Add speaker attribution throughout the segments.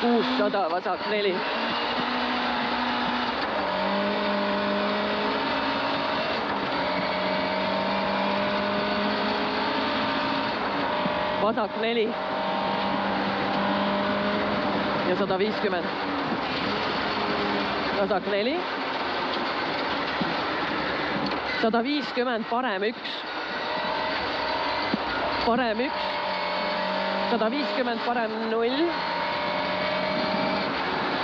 Speaker 1: 600, vasak 4. Vasak 4 ja 150. Vasak 4. 150, parem 1. Parem 1. 150, parem 0.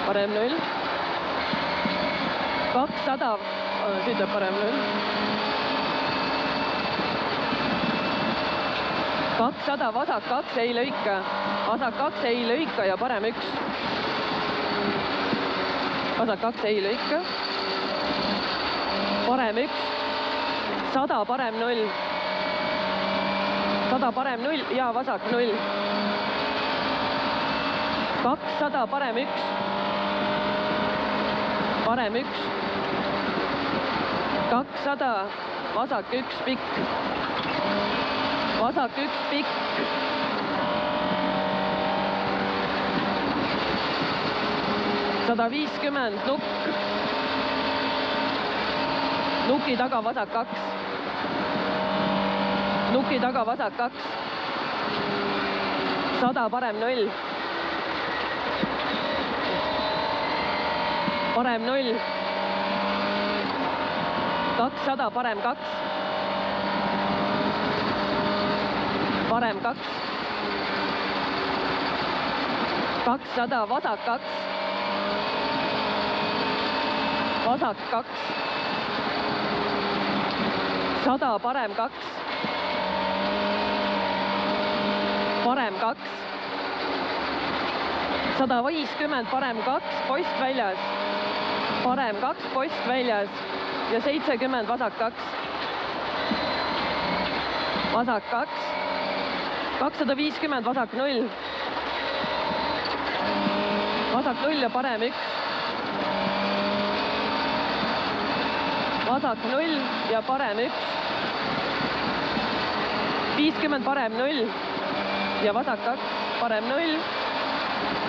Speaker 1: Parem 0. 200, siit parem 0. 200, vasak 2 ei lõika. Vasak 2 ei lõika ja parem 1. Vasak 2 ei lõika. Parem 1. 100, parem 0. 100, parem 0 ja vasak 0. 200, parem 1. Parem 1. 200, vasak 1, pikk. Vasak 1, pikk. 150, nukk. Nuki taga vasak 2. Nuki taga vasak 2. 100, parem 0. Parem 0. 200, parem 2. Parem 2. 200, vasak 2. Vasak 2. 100, parem 2. Parem 2. 150, parem 2, post väljas. Parem 2, post väljas. Ja 70, vasak 2. Vasak 2. 250, vasak 0. Vasak 0 ja parem 1. Vasak 0 ja parem 1. 50, parem 0 ja vasak 2, parem 0.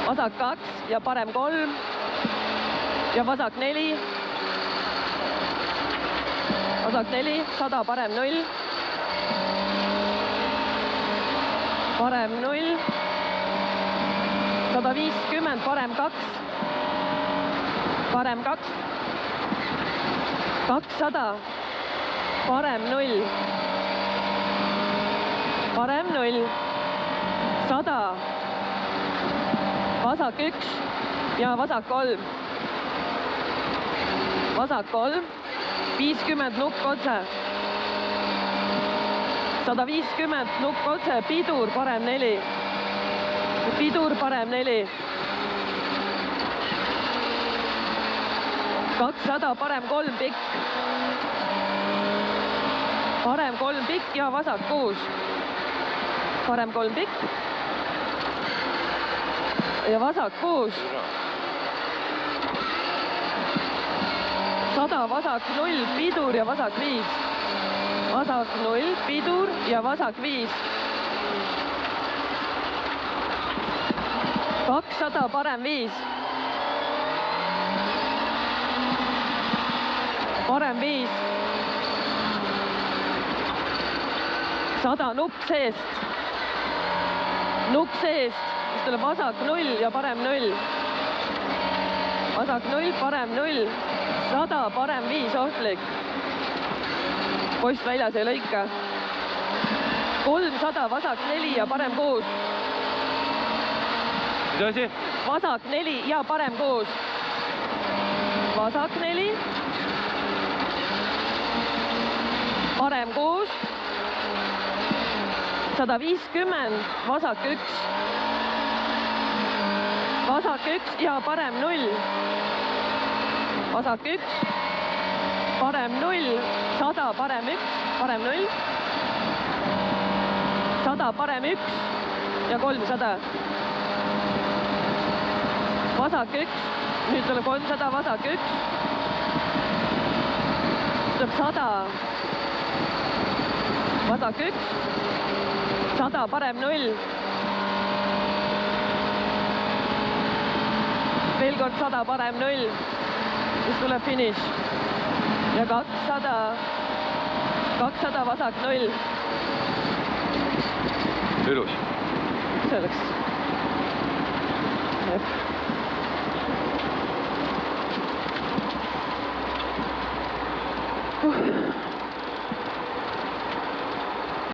Speaker 1: Vasak 2 ja parem 3 ja vasak 4. Vasak 4, 100, parem 0. Parem 0. 150, parem 2. Parem 2. 200, parem 0. Parem 0. 100. Vasak 1 ja vasak 3. Vasak 3. 50, nukk otse. 150, nukk otse, pidur, parem 4. Pidur, parem 4. 200, parem 3, pikk. Parem 3, pikk ja vasak 6. Parem 3, pikk. Ja vasak 6. 100, vasak 0, pidur ja vasak 5. Vasak 0, pidur ja vasak 5. 200, parem 5. Parem 5. 100, nukk seest. Nukk seest, siis tuleb vasak 0 ja parem 0. Vasak 0, parem 0. 100, parem 5, ohtlik. Post väljas ei lõika. 300, vasak 4 ja parem 6.
Speaker 2: Mis asi?
Speaker 1: Vasak 4 ja parem 6. Vasak 4. Parem 6. 150, vasak 1. Vasak 1 ja parem 0. Vasak 1. Parem 0. 100, parem 1. Parem 0. 100, parem 1 ja 300. Vasak 1. Nüüd tuleb 300, vasak 1. Tuleb 100. Vasak 1. 100, parem 0. veel kord 100, parem 0, siis tuleb finiš. ja 200, vasak 0.
Speaker 2: ilus.
Speaker 1: See oleks.